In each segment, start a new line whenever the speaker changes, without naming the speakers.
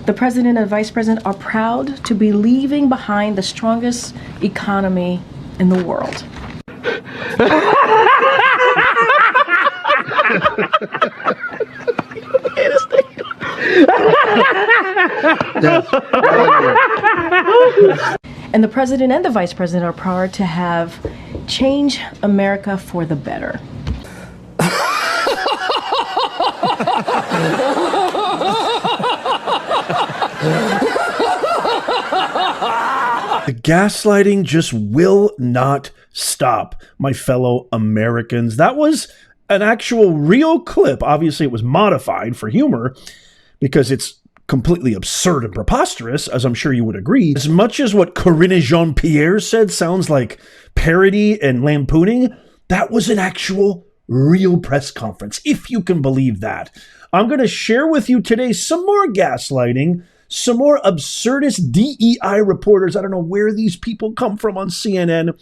The president and vice president are proud to be leaving behind the strongest economy in the world. And the president and the vice president are proud to have changed America for the better.
The gaslighting just will not stop, my fellow Americans. That was an actual real clip. Obviously, it was modified for humor because it's completely absurd and preposterous, as I'm sure you would agree. As much as what Corinne Jean-Pierre said sounds like parody and lampooning, that was an actual real press conference, if you can believe that. I'm going to share with you today some more gaslighting, some more absurdist DEI reporters. I don't know where these people come from on CNN.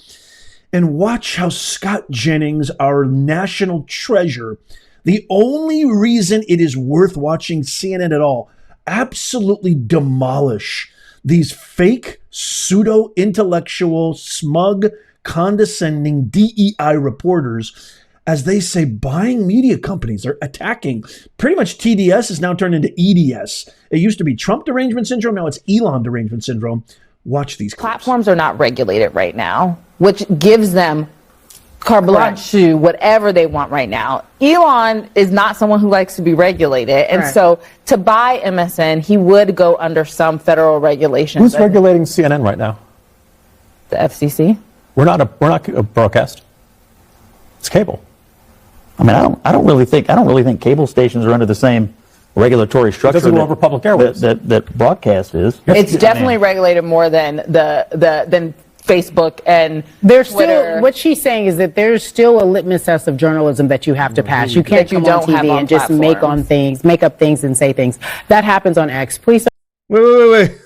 And watch how Scott Jennings, our national treasure, the only reason it is worth watching CNN at all, absolutely demolish these fake, pseudo-intellectual, smug, condescending DEI reporters as they say buying media companies are attacking. Pretty much TDS is now turned into EDS. It used to be Trump derangement syndrome. Now it's Elon derangement syndrome. Watch these clips.
Platforms are not regulated right now, which gives them carte blanche to whatever they want right now. Elon is not someone who likes to be regulated. And so to buy MSN, he would go under some federal regulations.
Who's regulating CNN right now?
The FCC.
We're not a broadcast. It's cable.
I mean, I don't really think cable stations are under the same regulatory structure
that public airways.
that broadcast is.
It's definitely regulated more than than Facebook and
there's
Twitter.
Still, what she's saying is that there's still a litmus test of journalism that you have to pass. You can't come on TV and just make up things and say things. That happens on X. Please.
Wait.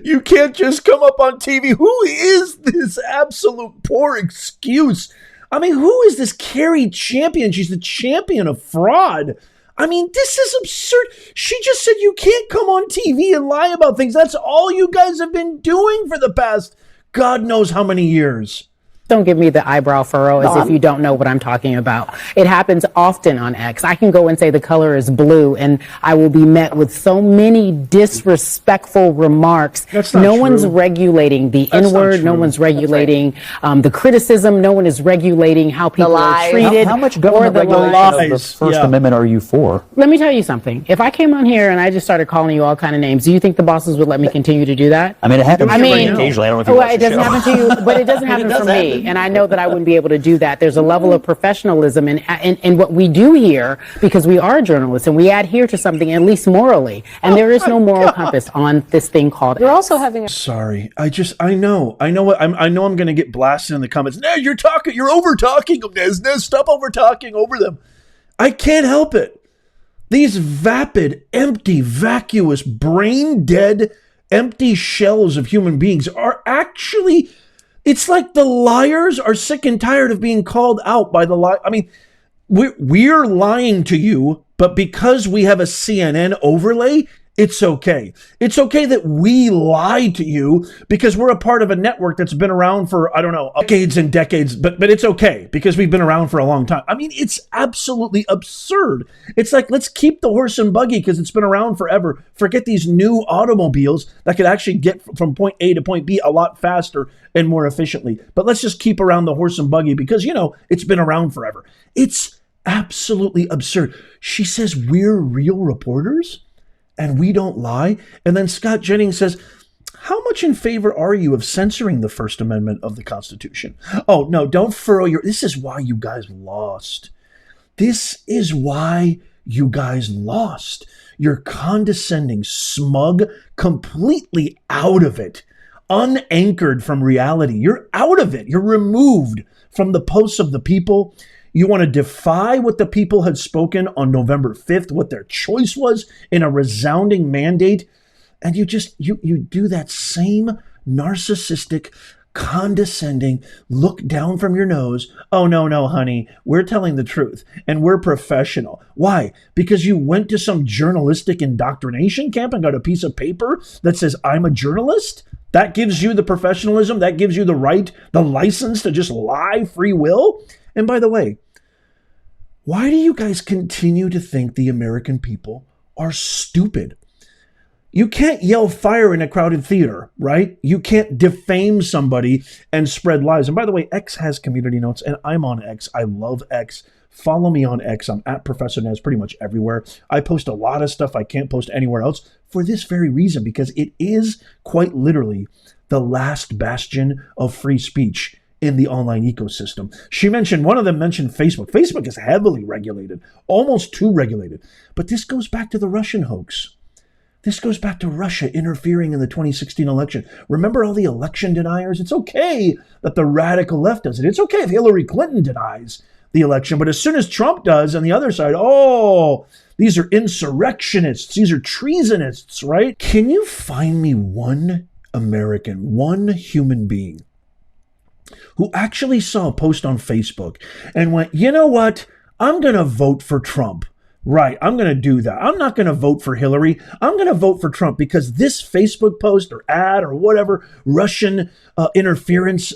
You can't just come up on TV. Who is this absolute poor excuse? I mean, who is this Carrie Champion? She's the champion of fraud. I mean, this is absurd. She just said you can't come on TV and lie about things. That's all you guys have been doing for the past God knows how many years.
Don't give me the eyebrow furrow as if you don't know what I'm talking about. It happens often on X. I can go and say the color is blue, and I will be met with so many disrespectful remarks. No one's regulating the N-word. No one's regulating the criticism. No one is regulating how people are treated.
How much government regulation of the First Amendment are you for?
Let me tell you something. If I came on here and I just started calling you all kind of names, do you think the bosses would let me continue to do that?
I mean, it happens occasionally. I don't know if you watch
it doesn't happen to you, but it doesn't happen for me. And I know that I wouldn't be able to do that. There's a level of professionalism in what we do here because we are journalists and we adhere to something at least morally. And there is no moral compass on this thing called.
You're also having a.
Sorry, I know I'm going to get blasted in the comments. No, you're over talking them, Nez. Stop over talking over them. I can't help it. These vapid, empty, vacuous, brain dead, empty shells of human beings are actually. It's like the liars are sick and tired of being called out by the lie. I mean, we're lying to you, but because we have a CNN overlay, it's okay. It's okay that we lie to you because we're a part of a network that's been around for, I don't know, decades and decades, but it's okay because we've been around for a long time. I mean, it's absolutely absurd. It's like, let's keep the horse and buggy because it's been around forever. Forget these new automobiles that could actually get from point A to point B a lot faster and more efficiently. But let's just keep around the horse and buggy because, it's been around forever. It's absolutely absurd. She says we're real reporters? And we don't lie. And then Scott Jennings says, how much in favor are you of censoring the First Amendment of the Constitution? Oh, no, don't furrow this is why you guys lost. This is why you guys lost. You're condescending, smug, completely out of it, unanchored from reality. You're out of it. You're removed from the posts of the people. You want to defy what the people had spoken on November 5th, what their choice was in a resounding mandate. And you do that same narcissistic, condescending, look down from your nose. Oh, no, honey, we're telling the truth and we're professional. Why? Because you went to some journalistic indoctrination camp and got a piece of paper that says, I'm a journalist? That gives you the professionalism, that gives you the right, the license to just lie, free will? And by the way, why do you guys continue to think the American people are stupid? You can't yell fire in a crowded theater, right? You can't defame somebody and spread lies. And by the way, X has community notes, and I'm on X. I love X. Follow me on X. I'm at Professor Nez pretty much everywhere. I post a lot of stuff I can't post anywhere else for this very reason, because it is quite literally the last bastion of free speech in the online ecosystem. One of them mentioned Facebook. Facebook is heavily regulated, almost too regulated. But this goes back to the Russian hoax. This goes back to Russia interfering in the 2016 election. Remember all the election deniers? It's okay that the radical left does it. It's okay if Hillary Clinton denies the election. But as soon as Trump does on the other side, oh, these are insurrectionists. These are treasonists, right? Can you find me one American, one human being who actually saw a post on Facebook and went, you know what? I'm going to vote for Trump. Right, I'm going to do that. I'm not going to vote for Hillary. I'm going to vote for Trump because this Facebook post or ad or whatever Russian interference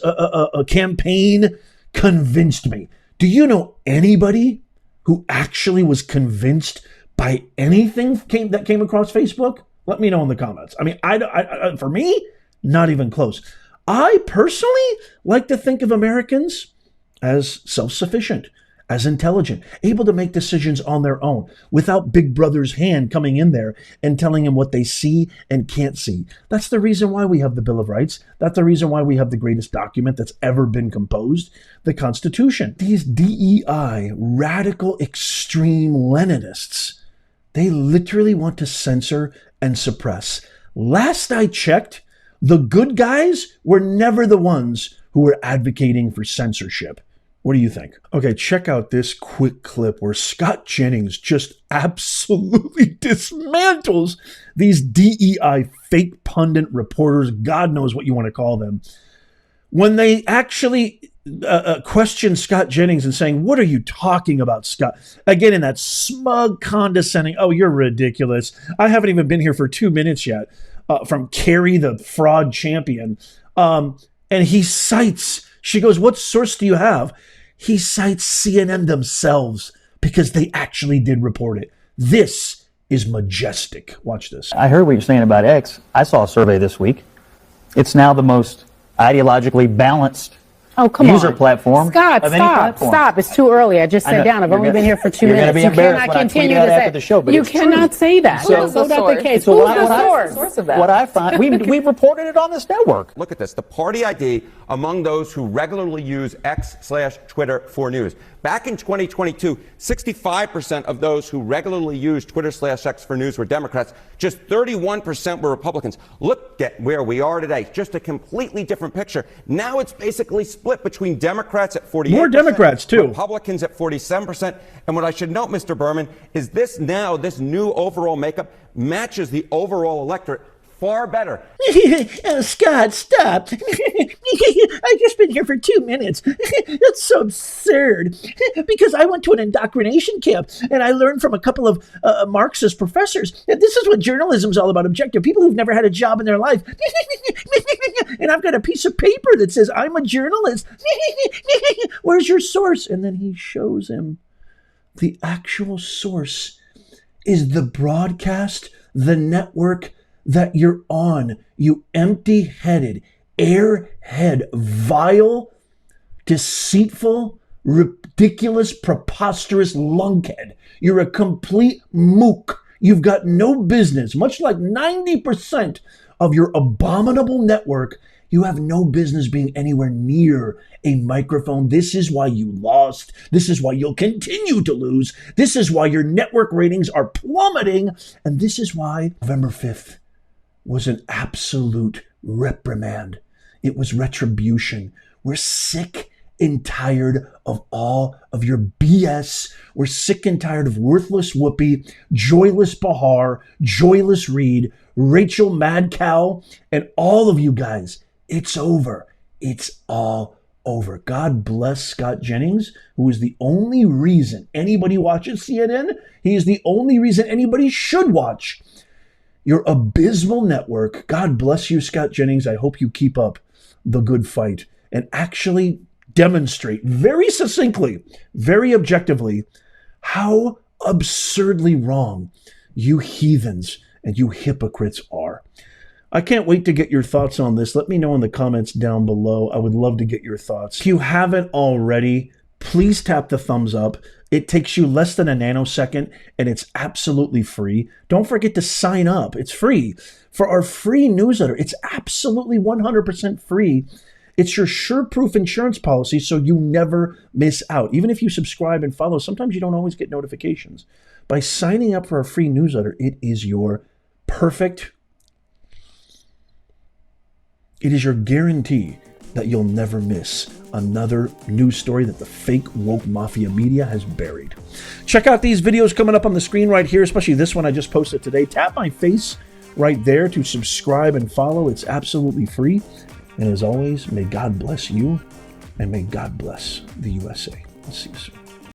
campaign convinced me. Do you know anybody who actually was convinced by anything that came across Facebook? Let me know in the comments. I mean, I for me, not even close. I personally like to think of Americans as self-sufficient, as intelligent, able to make decisions on their own without Big Brother's hand coming in there and telling them what they see and can't see. That's the reason why we have the Bill of Rights. That's the reason why we have the greatest document that's ever been composed, the Constitution. These DEI, radical extreme Leninists, they literally want to censor and suppress. Last I checked, the good guys were never the ones who were advocating for censorship. What do you think? Okay, check out this quick clip where Scott Jennings just absolutely dismantles these DEI fake pundit reporters, God knows what you want to call them, when they actually question Scott Jennings and saying, what are you talking about, Scott? Again, in that smug, condescending, oh, you're ridiculous. I haven't even been here for 2 minutes yet, from Carrie, the fraud champion. And he cites, she goes, what source do you have? He cites CNN themselves because they actually did report it. This is majestic. Watch this.
I heard what you're saying about X. I saw a survey this week. It's now the most ideologically balanced user platform.
Scott, stop. It's too early. I just sat down. I've only been here for 2 minutes.
You cannot continue to say that.
You cannot say that. That's not the case. Who's the source of that?
What I find, we reported it on this network.
Look at this. The party ID among those who regularly use X/Twitter for news. Back in 2022, 65% of those who regularly use Twitter/X for news were Democrats. Just 31% were Republicans. Look at where we are today. Just a completely different picture. Now it's basically split between Democrats at 48%.
More Democrats, too.
Republicans at 47%. And what I should note, Mr. Berman, is this new overall makeup matches the overall electorate far better.
Scott, stop. I've just been here for 2 minutes. That's so absurd. Because I went to an indoctrination camp and I learned from a couple of Marxist professors that this is what journalism's all about, objective. People who've never had a job in their life. And I've got a piece of paper that says, I'm a journalist. Where's your source? And then he shows him the actual source is the broadcast, the network that you're on, you empty-headed, airhead, vile, deceitful, ridiculous, preposterous lunkhead. You're a complete mook. You've got no business, much like 90% of your abominable network, you have no business being anywhere near a microphone. This is why you lost. This is why you'll continue to lose. This is why your network ratings are plummeting. And this is why November 5th was an absolute reprimand. It was retribution. We're sick and tired of all of your BS. We're sick and tired of worthless Whoopi, joyless Bahar, joyless Reed, Rachel Mad Cow, and all of you guys. It's over. it's all over. God bless Scott Jennings, who is the only reason anybody watches CNN. He is the only reason anybody should watch your abysmal network. God bless you, Scott Jennings. I hope you keep up the good fight and actually demonstrate very succinctly, very objectively, how absurdly wrong you heathens and you hypocrites are. I can't wait to get your thoughts on this. Let me know in the comments down below. I would love to get your thoughts. If you haven't already, please tap the thumbs up. It takes you less than a nanosecond and it's absolutely free. Don't forget to sign up. It's free. For our free newsletter, it's absolutely 100% free. It's your sure-proof insurance policy so you never miss out. Even if you subscribe and follow, sometimes you don't always get notifications. By signing up for our free newsletter, it is your perfect, it is your guarantee that you'll never miss another news story that the fake woke mafia media has buried. Check out these videos coming up on the screen right here, especially this one I just posted today. Tap my face right there to subscribe and follow. It's absolutely free. And as always, may God bless you and may God bless the USA. I'll see you soon.